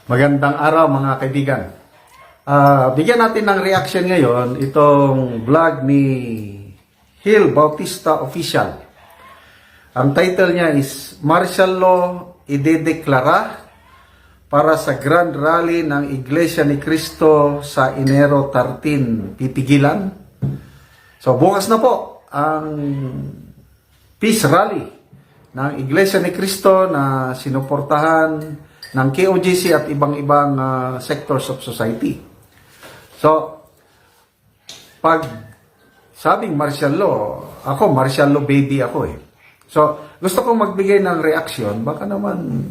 Magandang araw mga kaibigan. Bigyan natin ng reaction ngayon itong vlog ni Gil Bautista Official. Ang title niya is Martial Law idedeklara para sa Grand Rally ng Iglesia ni Cristo sa Enero 13. Pipigilan? So bukas na po ang Peace Rally ng Iglesia ni Cristo na sinuportahan ng KOJC at ibang-ibang sectors of society. So, pag sabing martial law, ako martial law baby ako eh. So, gusto kong magbigay ng reaction, baka naman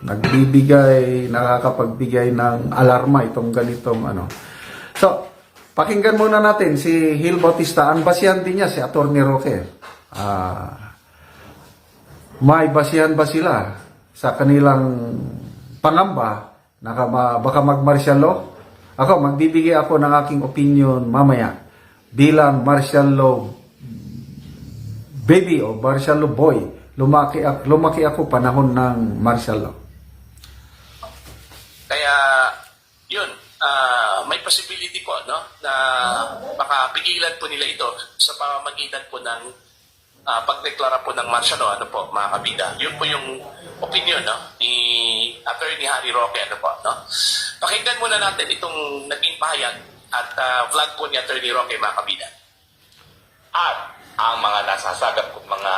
nakakapagbigay ng alarma itong ganitong ano. So, pakinggan muna natin si Gil Bautista. Ang basihan din niya si Atty. Roque. May basihan ba sila sa kanilang pangamba na baka mag-martial law? Ako, magbibigay ako ng aking opinion mamaya bilang martial law baby o martial law boy. Lumaki ako panahon ng martial law. Kaya, yun, may possibility po, no, na baka pigilan po nila ito sa pamamagitan po ng pagdeklara po ng martial law, ano po, mga kabida. Yun po yung opinion, no, ni Attorney Harry Roque, ano po, no. Pakinggan muna natin itong naging pahayag at vlog po ni Attorney Roque, mga kabida. At ang mga nasasagap kong mga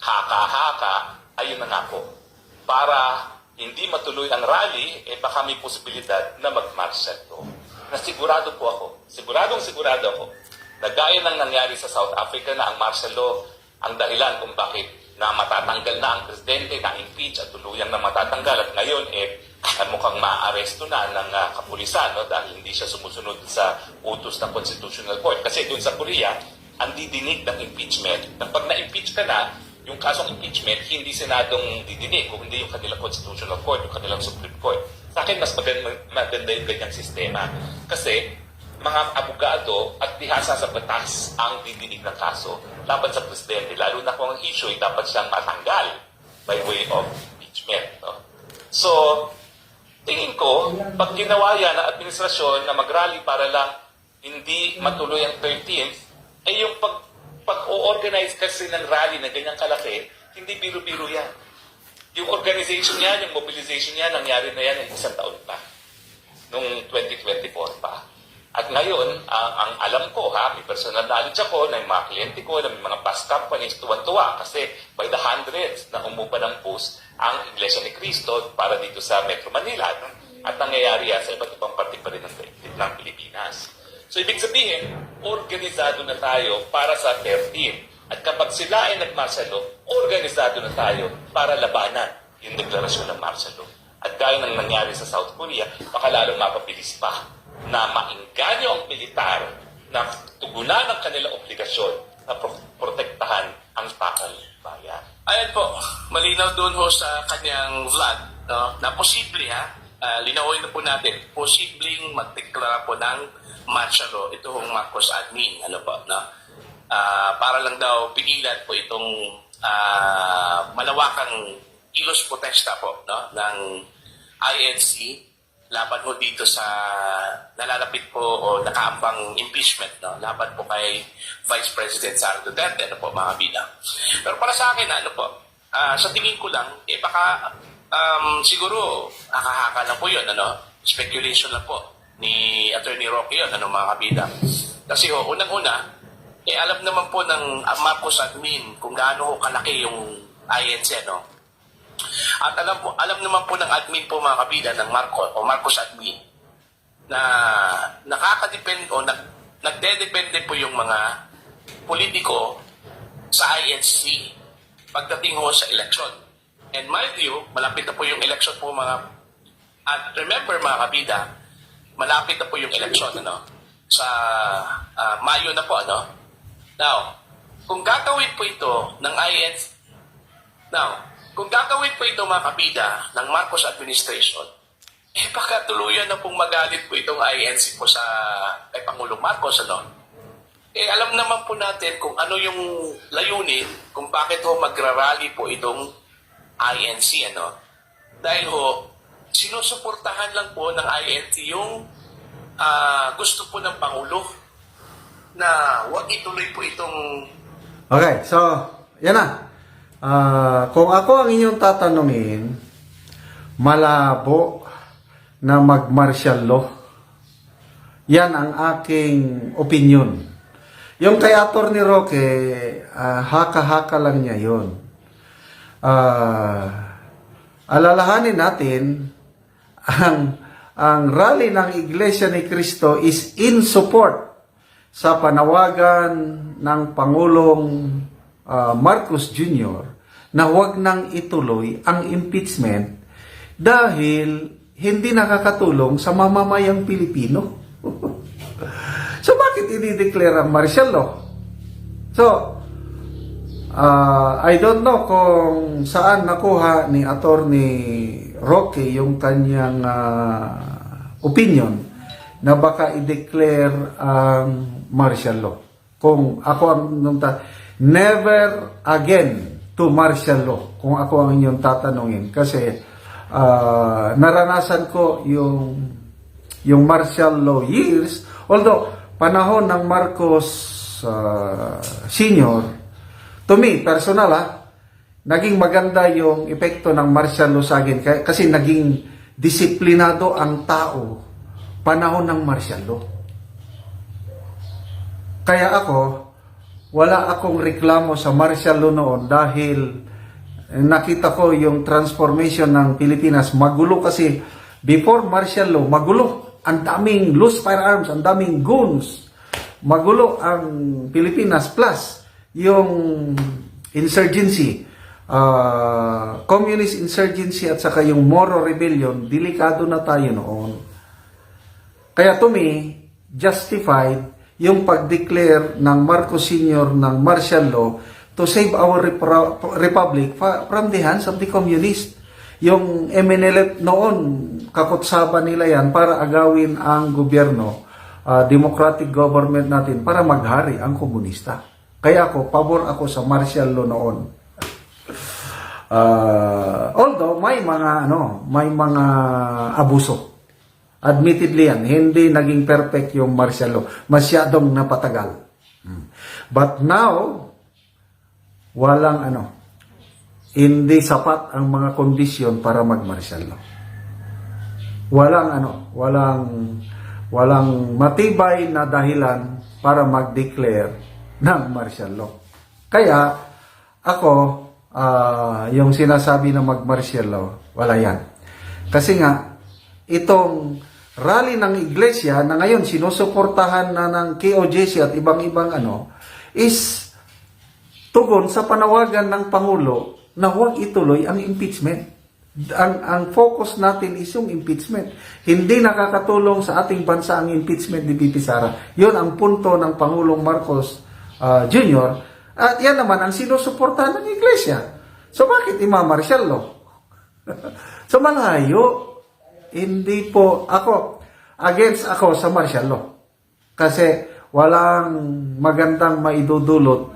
haka-haka, ayun na nga po. Para hindi matuloy ang rally, baka may posibilidad na mag-martial law. Nasigurado po ako, siguradong-sigurado ako, na gaya ng nangyari sa South Africa na ang martial law ang dahilan kung bakit na matatanggal na ang presidente, na impeach at tuluyang na matatanggal. At ngayon, mukhang ma-aresto na ng kapulisan, no, dahil hindi siya sumusunod sa utos ng Constitutional Court. Kasi doon sa Korea, ang didinig ng impeachment, na pag na-impeach ka na, yung kasong impeachment, hindi senadong didinig, kung hindi yung kanilang Constitutional Court, yung kanilang Supreme Court. Sa akin, mas maganda yung ganyang sistema. Kasi, mga abogado at dihasa sa batas ang didinig ng kaso laban sa presidente, lalo na kung ang issue ay dapat siyang matanggal by way of impeachment. No? So, tingin ko, pag ginawa yan ng administrasyon na mag-rally para lang hindi matuloy ang 13th, yung pag-o-organize kasi ng rally na ganyang kalaki, hindi biro-biro yan. Yung organization yan, yung mobilization yan, nangyari na yan ng isang taon pa. Noong 2024 pa. At ngayon, ang alam ko, may personal knowledge ako na yung mga kliyente ko, na may mga bus companies, tuwan-tuwa kasi by the hundreds na umupa ng bus ang Iglesia ni Cristo para dito sa Metro Manila. No? At nangyayari yan sa iba't ibang parte pa rin ng Pilipinas. So, ibig sabihin, organisado na tayo para sa 13. At kapag sila ay nag-martial law, organisado na tayo para labanan yung deklarasyon ng martial law. At gaya ng nangyari sa South Korea, baka lalong mapabilis pa na maingganyo ang militar na tugunan ang kanilang obligasyon na protektahan ang takal bayan. Ayan po, malinaw doon ho sa kanyang vlog, no, na posible, linawin na po natin, posibleng magdeklara po ng martial law ito hong Marcos admin, ano po, no? Para lang daw pigilan po itong malawakang kilos protesta po, no, ng INC laban po dito sa nalalapit po o nakaambang impeachment, no, laban po kay Vice President Sara Duterte, ano po, mga bida. Pero para sa akin, ano po, sa tingin ko lang, baka siguro haka-haka lang po yun, ano, speculation lang po ni Attorney Roque yun, ano, mga kabida. Kasi unang-una, alam naman po ng Marcos admin kung gaano ho kalaki yung INC, ano. At alam naman po ng admin po, mga kabida, ng Marcos admin na nakakadepende o nagdedepende po yung mga politiko sa INC pagdating ho sa election. And mind you, malapit na po yung election po, at remember, mga kabida, malapit na po yung election, ano, sa Mayo na po, ano. Now, kung gagawin po ito ng INC, kung gagawin po ito, mga kabida, ng Marcos administration, baka tuluyan na pong magalit po itong INC po kay Pangulong Marcos, ano? Alam naman po natin kung ano yung layunin, kung bakit ho magrarally po itong INC, ano? dahil ho, sinusuportahan lang po ng INT yung gusto po ng Pangulo na huwag ituloy po itong Okay, so, yan na. Kung ako ang inyong tatanungin, malabo na mag-martial law. Yan ang aking opinion. Yung kay Atty. Roque, haka-haka lang niya yun. Alalahanin natin, ang rally ng Iglesia ni Cristo is in support sa panawagan ng Pangulong Marcos Jr. na huwag nang ituloy ang impeachment dahil hindi nakakatulong sa mamamayang Pilipino. So bakit i-declare ang martial law? So, I don't know kung saan nakuha ni Atty. Roque yung kanyang opinion na baka i-declare ang martial law. Kung ako ang never again to martial law, kung ako ang inyong tatanungin. Kasi naranasan ko yung martial law years, although panahon ng Marcos Senior, to me, personal naging maganda yung epekto ng martial law sa akin kasi naging disiplinado ang tao panahon ng martial law. Kaya ako, wala akong reklamo sa martial law noon dahil nakita ko yung transformation ng Pilipinas. Magulo kasi before martial law, magulo. Ang daming loose firearms, ang daming guns. Magulo ang Pilipinas plus yung insurgency, communist insurgency at saka yung Moro Rebellion, delikado na tayo noon. Kaya to me, justified yung pag-declare ng Marcos Sr. ng martial law to save our republic from the hands of the communist. Yung MNLF noon, kakutsaban nila yan para agawin ang gobyerno, democratic government natin para maghari ang komunista. Kaya ako, pabor ako sa martial law noon. Although may mga abuso. Admittedly yan, hindi naging perfect yung martial law. Masyadong napatagal. But now, hindi sapat ang mga kondisyon para mag-martial law. Walang matibay na dahilan para mag-declare ng martial law. Kaya, ako, yung sinasabi na mag-martial law, wala yan. Kasi nga, itong rally ng iglesia na ngayon sinusuportahan na ng KOJC at ibang-ibang is tugon sa panawagan ng Pangulo na huwag ituloy ang impeachment. Ang focus natin is yung impeachment. Hindi nakakatulong sa ating bansa ang impeachment ni VP Sara. Yun ang punto ng Pangulong Marcos Jr. At yan naman ang sinusuportahan ng iglesia. So bakit ima-martial law? So malayo. Hindi po against ako sa martial law. Kasi walang magandang maidudulot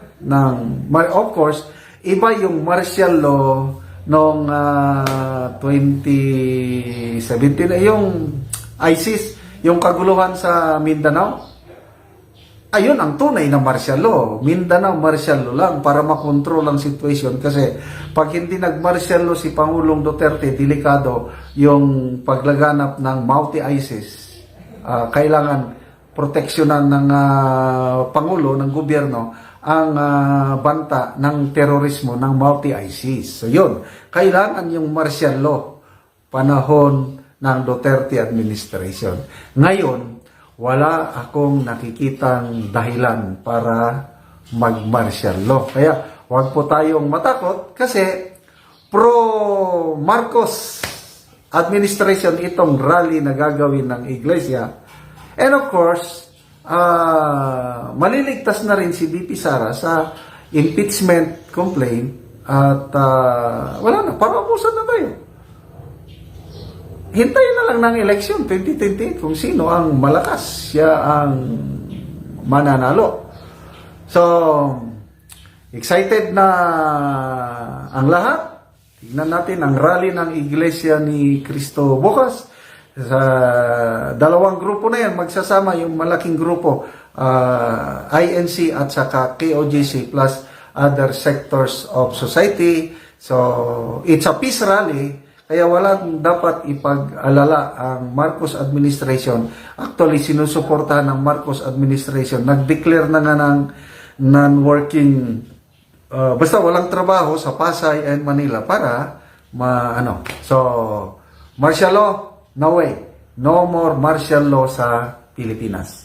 of course, iba yung martial law noong 2017, yung ISIS, yung kaguluhan sa Mindanao. Ayun ang tunay na martial law. Mindanao martial law lang para makontrol ang situation. Kasi pag hindi nag-martial law si Pangulong Duterte, delikado yung paglaganap ng multi-ISIS. Kailangan proteksyonan ng Pangulo, ng gobyerno, ang banta ng terorismo ng multi-ISIS. So yun, kailangan yung martial law panahon ng Duterte administration. Ngayon, wala akong nakikitang dahilan para mag-martial law. Kaya huwag po tayong matakot kasi pro-Marcos administration itong rally na gagawin ng iglesia. And of course, maliligtas na rin si VP Sara sa impeachment complaint at wala na, parabusan na tayo. Hintayin na lang ng election 2028 kung sino ang malakas, siya ang mananalo. So, excited na ang lahat. Tignan natin ang rally ng Iglesia ni Cristo bukas. Sa dalawang grupo na yan, magsasama yung malaking grupo, INC at saka KOJC plus other sectors of society. So, it's a peace rally, kaya walang dapat ipag-alala ang Marcos administration. Actually, sinusuportahan ng Marcos administration. Nag-declare na nga ng non-working, basta walang trabaho sa Pasay and Manila para So, martial law, no way. No more martial law sa Pilipinas.